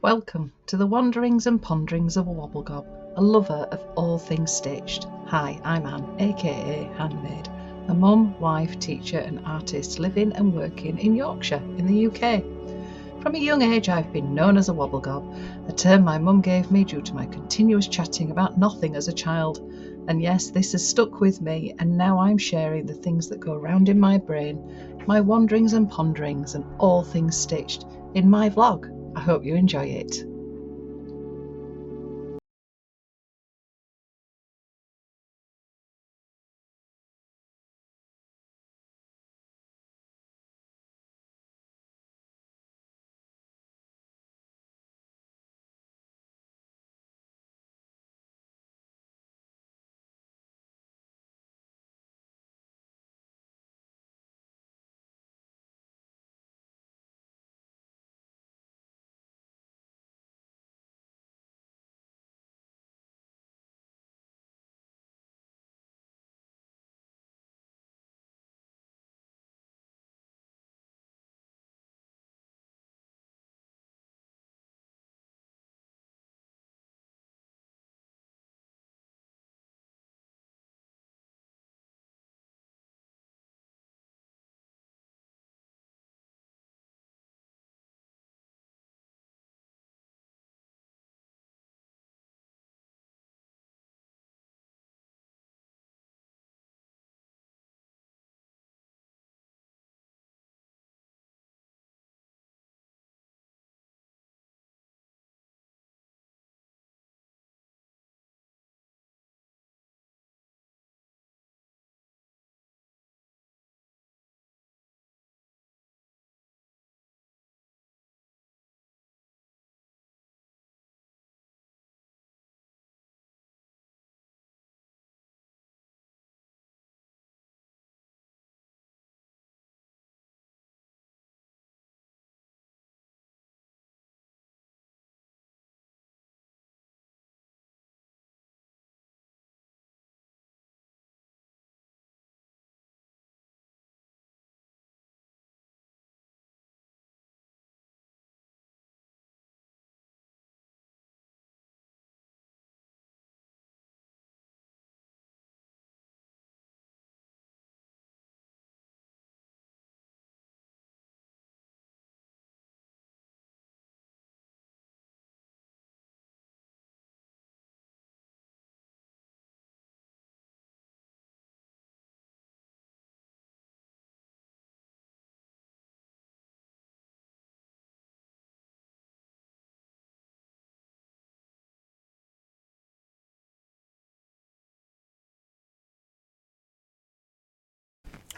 Welcome to the wanderings and ponderings of a Wobble Gob, a lover of all things stitched. Hi, I'm Anne, aka Handmade, a mum, wife, teacher and artist living and working in Yorkshire in the UK. From a young age I've been known as a Wobble Gob, a term my mum gave me due to my continuous chatting about nothing as a child. And yes, this has stuck with me, and now I'm sharing the things that go round in my brain, my wanderings and ponderings and all things stitched, in my vlog. I hope you enjoy it.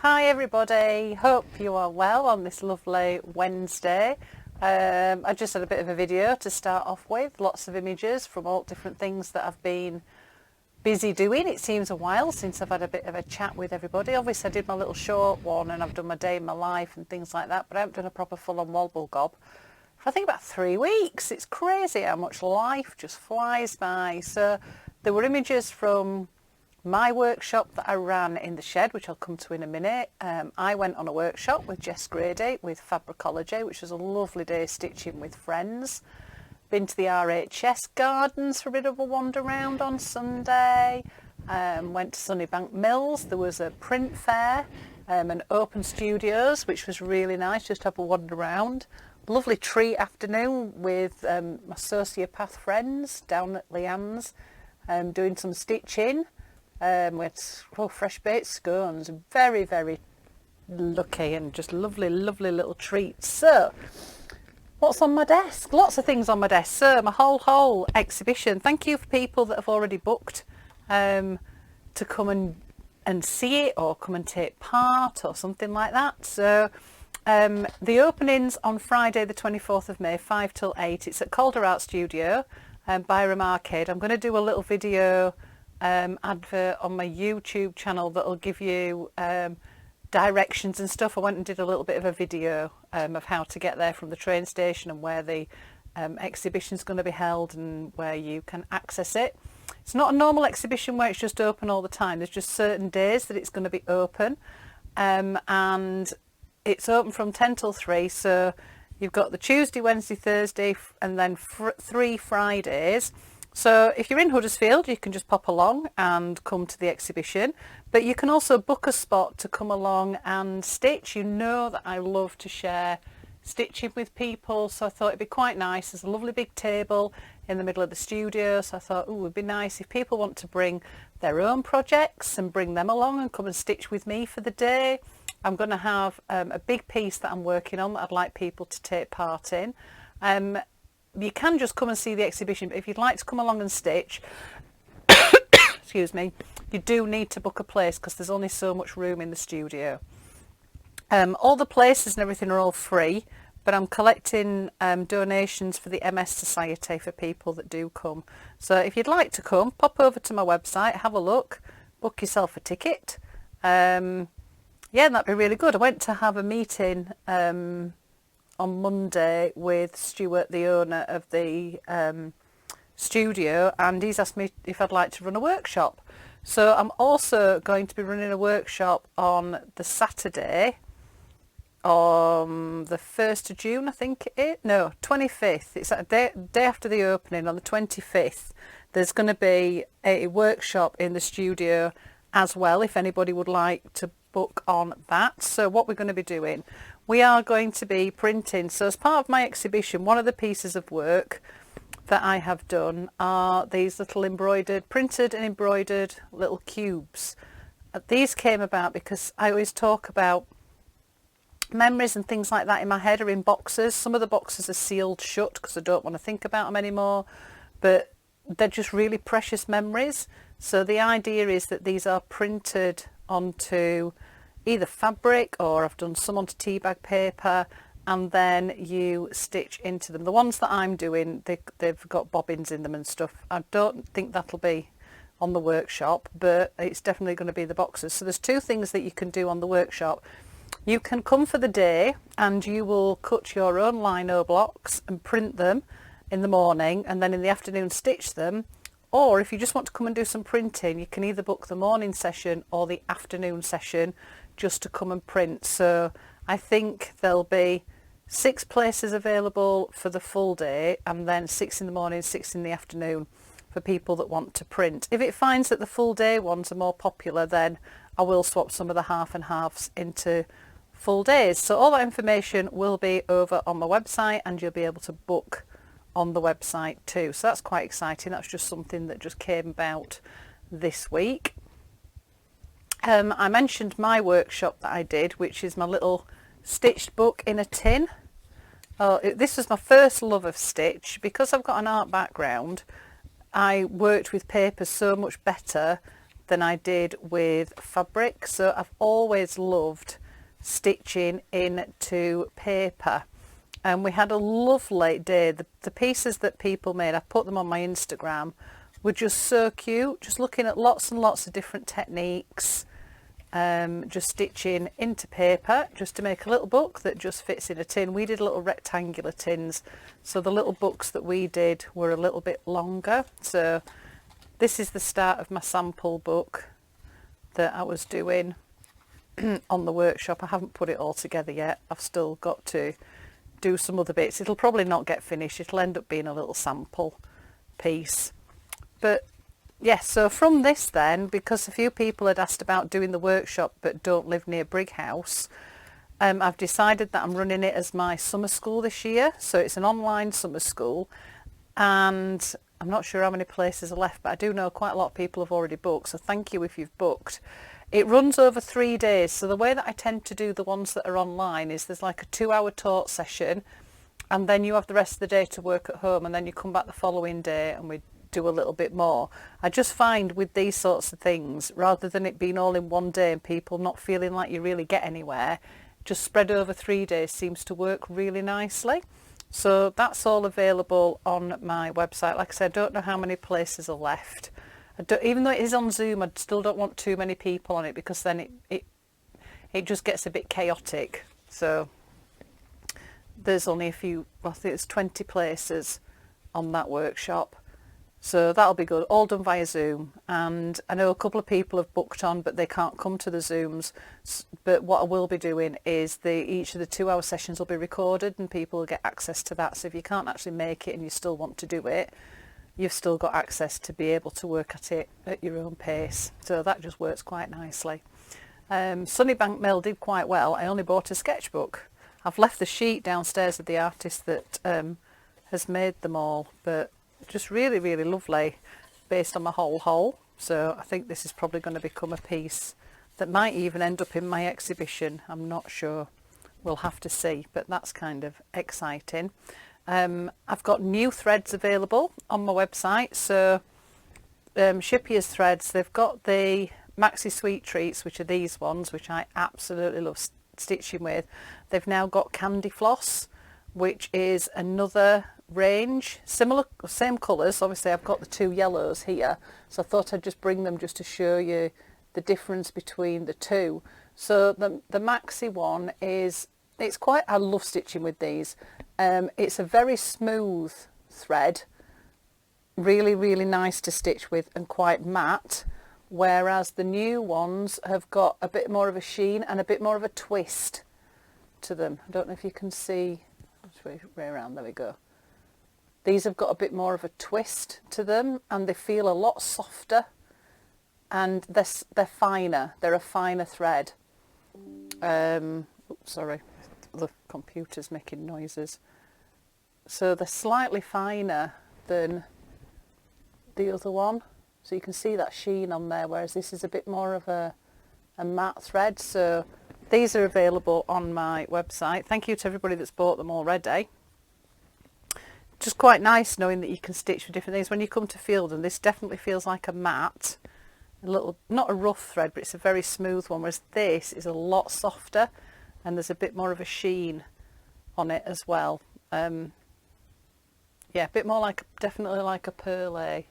Hi everybody, hope you are well on this lovely Wednesday. I just had a bit of a video to start off with, lots of images from all different things that I've been busy doing. It seems a while since I've had a bit of a chat with everybody. Obviously I did my little short one and I've done my day in my life and things like that, but I haven't done a proper full-on Wobble Gob for I think about 3 weeks. It's crazy how much life just flies by. So there were images from my workshop that I ran in the shed, which I'll come to in a minute. I went on a workshop with Jess Grady with Fabricology, which was a lovely day stitching with friends. Been to the RHS Gardens for a bit of a wander round on Sunday. Went to Sunnybank Mills. There was a print fair and open studios, which was really nice, just to have a wander around. Lovely treat afternoon with my sociopath friends down at Leanne's, doing some stitching. With fresh baked scones, very, very lucky and just lovely, lovely little treats. So, what's on my desk? Lots of things on my desk. So, my whole exhibition. Thank you for people that have already booked to come and see it or come and take part or something like that. So, the opening's on Friday the 24th of May, 5 till 8. It's at Calder Art Studio, Byram Arcade. I'm going to do a little video advert on my YouTube channel that'll give you directions and stuff. I went and did a little bit of a video of how to get there from the train station and where the exhibition's going to be held and where you can access it. It's not a normal exhibition where it's just open all the time. There's just certain days that it's going to be open, and it's open from 10 till 3, so You've got the Tuesday, Wednesday, Thursday, and then 3 Fridays. So if you're in Huddersfield, you can just pop along and come to the exhibition. But you can also book a spot to come along and stitch. You know that I love to share stitching with people, so I thought it'd be quite nice. There's a lovely big table in the middle of the studio, so I thought, oh, it'd be nice if people want to bring their own projects and bring them along and come and stitch with me for the day. I'm going to have a big piece that I'm working on that I'd like people to take part in. You can just come and see the exhibition, but if you'd like to come along and stitch, excuse me, you do need to book a place because there's only so much room in the studio. All the places and everything are all free, but I'm collecting donations for the MS Society for people that do come. So if you'd like to come, pop over to my website, have a look, book yourself a ticket. Yeah, that'd be really good. I went to have a meeting on Monday with Stuart, the owner of the studio, and he's asked me if I'd like to run a workshop. So I'm also going to be running a workshop on the Saturday, on the 1st of June, I think it is. No, 25th. It's a day after the opening, on the 25th. There's going to be a workshop in the studio as well, if anybody would like to book on that. So what we're going to be doing, we are going to be printing. So as part of my exhibition, one of the pieces of work that I have done are these little printed and embroidered little cubes. These came about because I always talk about memories and things like that in my head are in boxes. Some of the boxes are sealed shut because I don't want to think about them anymore, but they're just really precious memories. So the idea is that these are printed onto either fabric, or I've done some onto tea bag paper, and then you stitch into them. The ones that I'm doing, they've got bobbins in them and stuff. I don't think that'll be on the workshop, but it's definitely going to be the boxes. So there's two things that you can do on the workshop. You can come for the day and you will cut your own lino blocks and print them in the morning, and then in the afternoon stitch them. Or if you just want to come and do some printing, you can either book the morning session or the afternoon session just to come and print. So I think there'll be 6 places available for the full day, and then 6 in the morning, 6 in the afternoon for people that want to print. If it finds that the full day ones are more popular, then I will swap some of the half and halves into full days. So all that information will be over on my website, and you'll be able to book on the website too. So that's quite exciting. That's just something that just came about this week. I mentioned my workshop that I did, which is my little stitched book in a tin. This was my first love of stitch. Because I've got an art background, I worked with paper so much better than I did with fabric. So I've always loved stitching into paper. And we had a lovely day. The pieces that people made, I put them on my Instagram, were just so cute. Just looking at lots and lots of different techniques, just stitching into paper, just to make a little book that just fits in a tin. We did little rectangular tins, so the little books that we did were a little bit longer. So this is the start of my sample book that I was doing on the workshop. I haven't put it all together yet. I've still got to do some other bits. It'll probably not get finished. It'll end up being a little sample piece. But yes, so from this then, because a few people had asked about doing the workshop but don't live near Brighouse, I've decided that I'm running it as my summer school this year. So it's an online summer school, and I'm not sure how many places are left, but I do know quite a lot of people have already booked, so thank you if you've booked. It runs over 3 days. So the way that I tend to do the ones that are online is there's like a 2-hour taught session, and then you have the rest of the day to work at home, and then you come back the following day and we do a little bit more. I just find with these sorts of things, rather than it being all in one day and people not feeling like you really get anywhere, just spread over 3 days seems to work really nicely. So that's all available on my website. Like I said, I don't know how many places are left. Even though it is on Zoom, I still don't want too many people on it, because then it just gets a bit chaotic. So there's only a few, I think it's 20 places on that workshop. So that'll be good, all done via Zoom. And I know a couple of people have booked on, but they can't come to the Zooms. But what I will be doing is each of the 2-hour sessions will be recorded and people will get access to that. So if you can't actually make it and you still want to do it, you've still got access to be able to work at it at your own pace. So that just works quite nicely. Sunnybank Mill did quite well. I only bought a sketchbook. I've left the sheet downstairs of the artist that has made them all, but just really, really lovely based on my whole whole. So I think this is probably going to become a piece that might even end up in my exhibition. I'm not sure. We'll have to see, but that's kind of exciting. I've got new threads available on my website. So Shippier's threads, they've got the Maxi Sweet Treats, which are these ones, which I absolutely love stitching with. They've now got Candy Floss, which is another range, similar, same colours. Obviously I've got the 2 yellows here, so I thought I'd just bring them just to show you the difference between the two. So the Maxi one is, it's quite, I love stitching with these. It's a very smooth thread, really, really nice to stitch with and quite matte, whereas the new ones have got a bit more of a sheen and a bit more of a twist to them. I don't know if you can see, way around, there we go. These have got a bit more of a twist to them and they feel a lot softer, and they're finer. They're a finer thread. Oops, sorry, the computer's making noises. So they're slightly finer than the other one. So you can see that sheen on there, whereas this is a bit more of a matte thread. So these are available on my website. Thank you to everybody that's bought them already. Just quite nice knowing that you can stitch with different things. When you come to field, and this definitely feels like a matte, a little, not a rough thread, but it's a very smooth one, whereas this is a lot softer and there's a bit more of a sheen on it as well. Yeah, a bit more like, definitely like a perlé.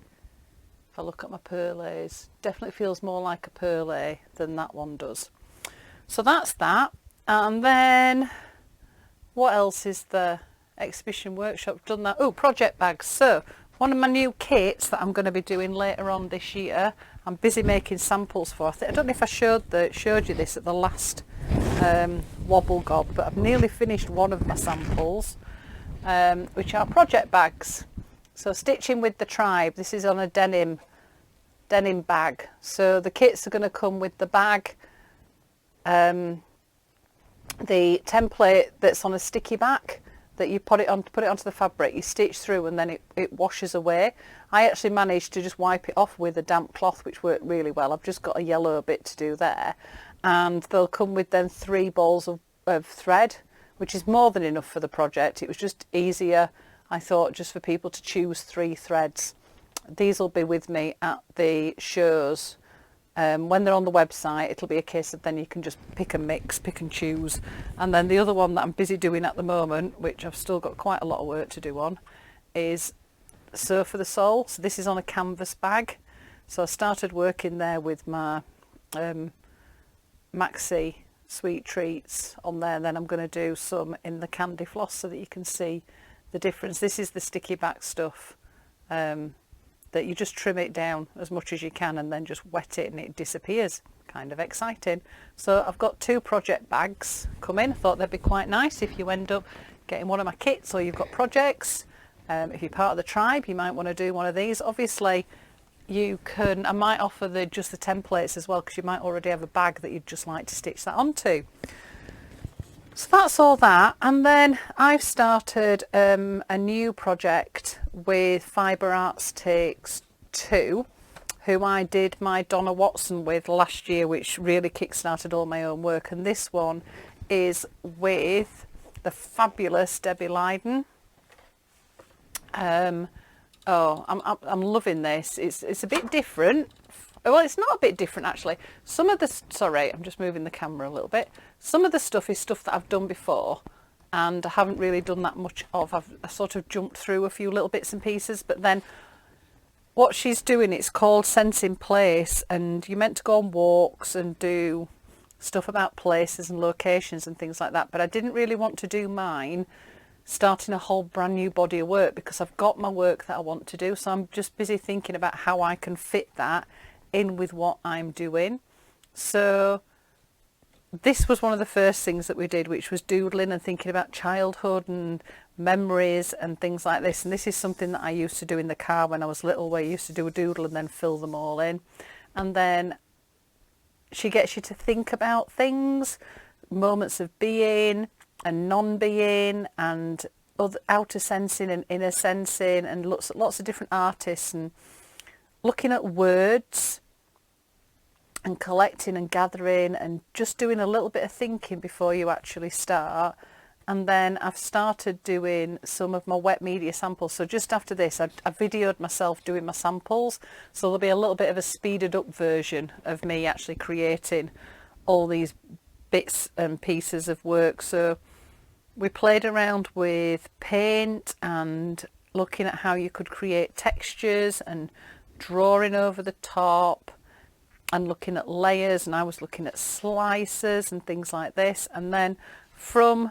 If I look at my perlés, definitely feels more like a perlé than that one does. So that's that. And then what else is there? Exhibition workshop, done that. Oh, project bags. So one of my new kits that I'm going to be doing later on this year, I'm busy making samples for. I don't know if I showed you this at the last Wobble Gob, but I've nearly finished one of my samples, which are project bags. So stitching with the tribe. This is on a denim bag. So the kits are going to come with the bag, the template that's on a sticky back, that you put it onto the fabric, you stitch through and then it washes away. I actually managed to just wipe it off with a damp cloth, which worked really well. I've just got a yellow bit to do there, and they'll come with then 3 balls of thread, which is more than enough for the project. It was just easier, I thought, just for people to choose 3 threads. These will be with me at the shows. When they're on the website, it'll be a case of then you can just pick and mix, pick and choose. And then the other one that I'm busy doing at the moment, which I've still got quite a lot of work to do on, is Sew for the Soul. So this is on a canvas bag. So I started working there with my Maxi Sweet Treats on there. Then I'm going to do some in the Candy Floss so that you can see the difference. This is the sticky back stuff. That you just trim it down as much as you can and then just wet it and it disappears. Kind of exciting. So I've got 2 project bags coming. I thought they'd be quite nice if you end up getting one of my kits or you've got projects. If you're part of the tribe, you might want to do one of these. Obviously you can, I might offer just the templates as well, because you might already have a bag that you'd just like to stitch that onto. So that's all that. And then I've started a new project with Fibre Arts Takes 2, who I did my Donna Watson with last year, which really kick-started all my own work. And this one is with the fabulous Debbie Lydon. I'm loving this. It's a bit different. Well, it's not a bit different actually. Some of the, sorry, I'm just moving the camera a little bit. Some of the stuff is stuff that I've done before and I haven't really done that much of. I sort of jumped through a few little bits and pieces, but then what she's doing, it's called Sense in Place, and you're meant to go on walks and do stuff about places and locations and things like that, but I didn't really want to do mine starting a whole brand new body of work, because I've got my work that I want to do. So I'm just busy thinking about how I can fit that in with what I'm doing. So this was one of the first things that we did, which was doodling and thinking about childhood and memories and things like this. And this is something that I used to do in the car when I was little, where you used to do a doodle and then fill them all in. And then she gets you to think about things, moments of being and non-being, and other outer sensing and inner sensing, and lots of different artists, and looking at words and collecting and gathering and just doing a little bit of thinking before you actually start. And then I've started doing some of my wet media samples. So just after this, I videoed myself doing my samples. So there'll be a little bit of a speeded up version of me actually creating all these bits and pieces of work. So we played around with paint and looking at how you could create textures and drawing over the top and looking at layers, and I was looking at slices and things like this. And then from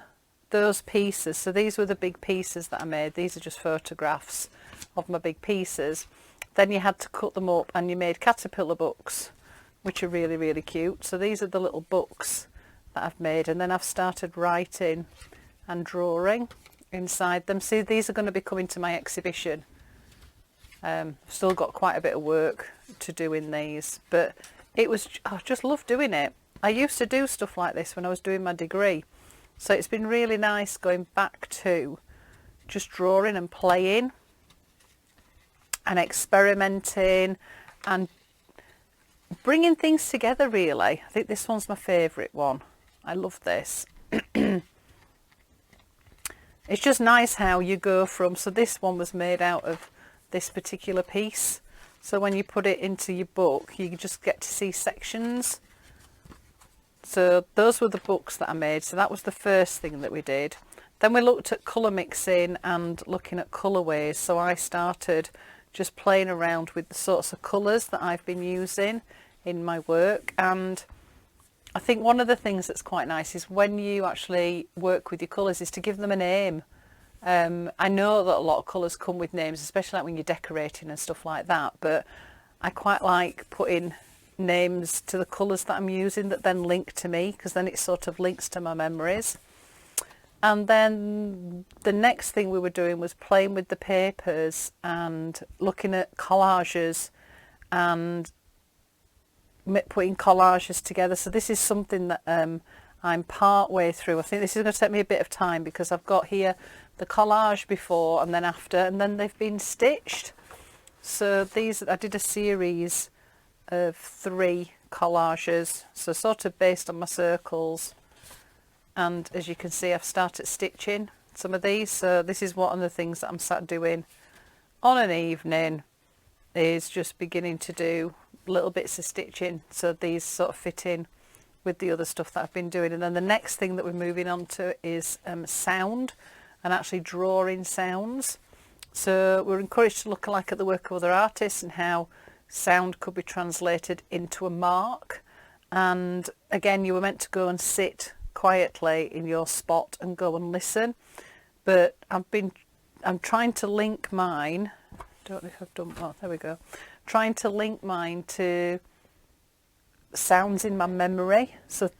those pieces, so these were the big pieces that I made, these are just photographs of my big pieces, then you had to cut them up and you made caterpillar books, which are really, really cute. So these are the little books that I've made, and then I've started writing and drawing inside them. See, these are going to be coming to my exhibition. I've still got quite a bit of work to do in these, but I just love doing it. I used to do stuff like this when I was doing my degree, so it's been really nice going back to just drawing and playing and experimenting and bringing things together, really. I think this one's my favourite one. I love this. It's just nice how you go from, so this one was made out of this particular piece, so when you put it into your book you just get to see sections. So those were the books that I made. So that was the first thing that we did. Then we looked at colour mixing and looking at colourways. So I started just playing around with the sorts of colours that I've been using in my work. And I think one of the things that's quite nice is when you actually work with your colours is to give them a name. I know that a lot of colours come with names, especially like when you're decorating and stuff like that, but I quite like putting names to the colours that I'm using that then link to me, because then it sort of links to my memories. And then the next thing we were doing was playing with the papers and looking at collages and putting collages together. So this is something that I'm part way through. I think this is going to take me a bit of time because I've got here the collage before and then after, and then they've been stitched. So these, I did a series of 3 collages, so sort of based on my circles. And as you can see, I've started stitching some of these. So this is one of the things that I'm sat doing on an evening, is just beginning to do little bits of stitching. So these sort of fit in with the other stuff that I've been doing. And then the next thing that we're moving on to is sound, and actually drawing sounds. So we're encouraged to look at the work of other artists and how sound could be translated into a mark. And again, you were meant to go and sit quietly in your spot and go and listen, but I'm trying to link mine, don't know if I've done, oh there we go, trying to link mine to sounds in my memory, so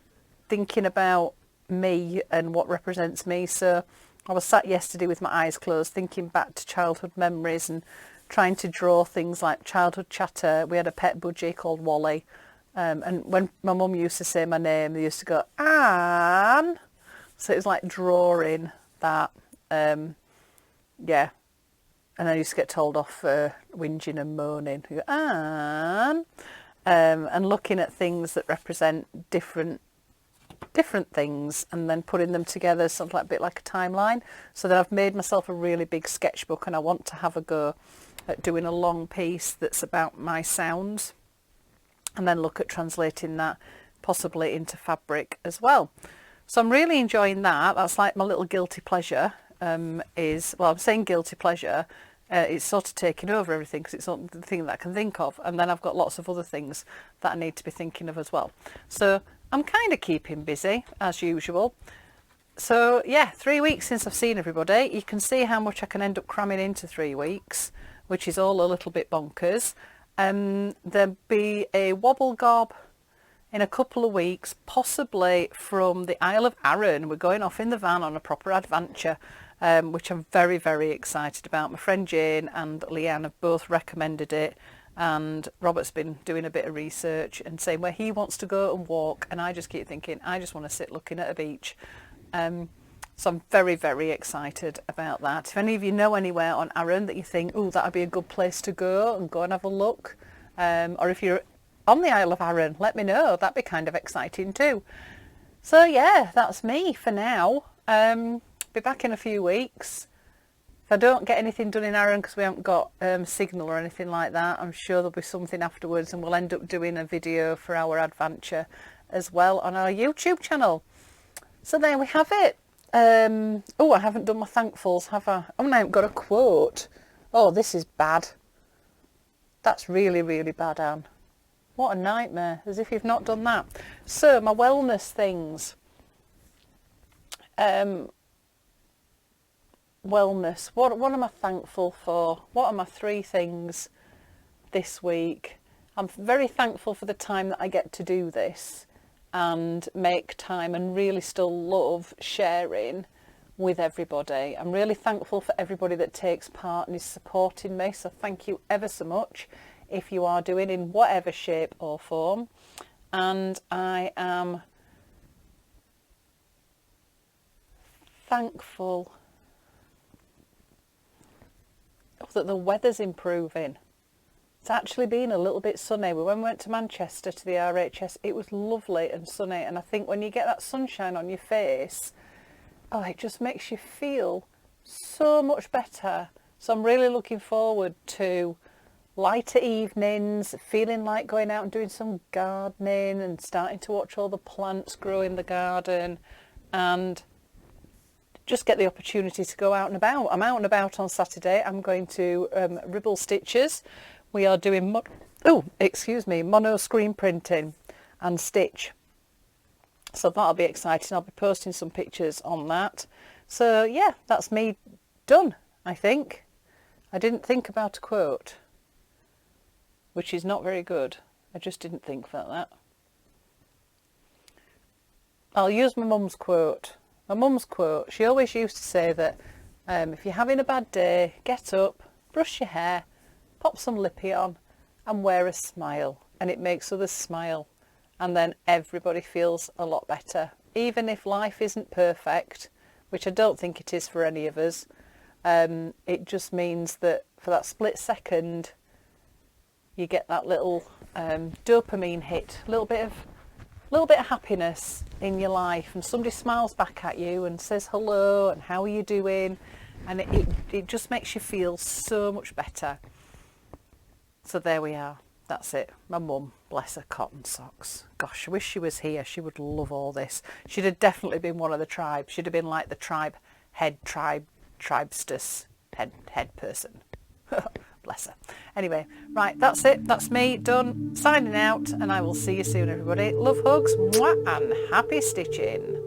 thinking about me and what represents me. So I was sat yesterday with my eyes closed thinking back to childhood memories and trying to draw things like childhood chatter. We had a pet budgie called Wally, and when my mum used to say my name, they used to go, Anne. So it was like drawing that, yeah. And I used to get told off for whinging and moaning. You go, Anne. And looking at things that represent different things and then putting them together, something like a bit like a timeline. So then I've made myself a really big sketchbook, and I want to have a go at doing a long piece that's about my sounds, and then look at translating that possibly into fabric as well. So I'm really enjoying that. That's like my little guilty pleasure. I'm saying guilty pleasure, it's sort of taking over everything because it's not the thing that I can think of, and then I've got lots of other things that I need to be thinking of as well. So I'm kind of keeping busy as usual. So yeah, 3 weeks since I've seen everybody. You can see how much I can end up cramming into 3 weeks, which is all a little bit bonkers. There'll be a Wobble Gob in a couple of weeks, possibly from the Isle of Arran. We're going off in the van on a proper adventure, which I'm very, very excited about. My friend Jane and Leanne have both recommended it, and Robert's been doing a bit of research and saying where he wants to go and walk, and I just keep thinking I just want to sit looking at a beach. So I'm very, very excited about that. If any of you know anywhere on Arran that you think, oh, that'd be a good place to go and have a look, or if you're on the Isle of Arran, let me know. That'd be kind of exciting too. So yeah, that's me for now. Be back in a few weeks. If I don't get anything done in Arran because we haven't got signal or anything like that, I'm sure there'll be something afterwards, and we'll end up doing a video for our adventure as well on our YouTube channel. So there we have it. Oh, I haven't done my thankfuls, have I? Oh, and I haven't got a quote. Oh, this is bad. That's really, really bad, Anne. What a nightmare, as if you've not done that. So, my wellness things. Wellness. What am I thankful for? What are my 3 things this week? I'm very thankful for the time that I get to do this and make time and really still love sharing with everybody. I'm really thankful for everybody that takes part and is supporting me, so thank you ever so much if you are doing in whatever shape or form. And I am thankful that the weather's improving. It's actually been a little bit sunny. When we went to Manchester to the RHS, it was lovely and sunny, and I think when you get that sunshine on your face, oh, it just makes you feel so much better. So I'm really looking forward to lighter evenings, feeling like going out and doing some gardening and starting to watch all the plants grow in the garden, and just get the opportunity to go out and about. I'm out and about on Saturday. I'm going to Ribble Stitches. We are doing mono screen printing and stitch. So that'll be exciting. I'll be posting some pictures on that. So yeah, that's me done, I think. I didn't think about a quote, which is not very good. I just didn't think about that. I'll use my mum's quote. My mum's quote, she always used to say that if you're having a bad day, get up, brush your hair, pop some lippy on and wear a smile, and it makes others smile, and then everybody feels a lot better. Even if life isn't perfect, which I don't think it is for any of us, it just means that for that split second you get that little dopamine hit, a little bit of happiness in your life, and somebody smiles back at you and says hello and how are you doing, and it just makes you feel so much better. So there we are. That's it. My mum, bless her cotton socks. Gosh, I wish she was here. She would love all this. She'd have definitely been one of the tribe. She'd have been like the tribesters head person. Bless her. Anyway, right, that's it. That's me done. Signing out, and I will see you soon, everybody. Love, hugs, mwah, and happy stitching.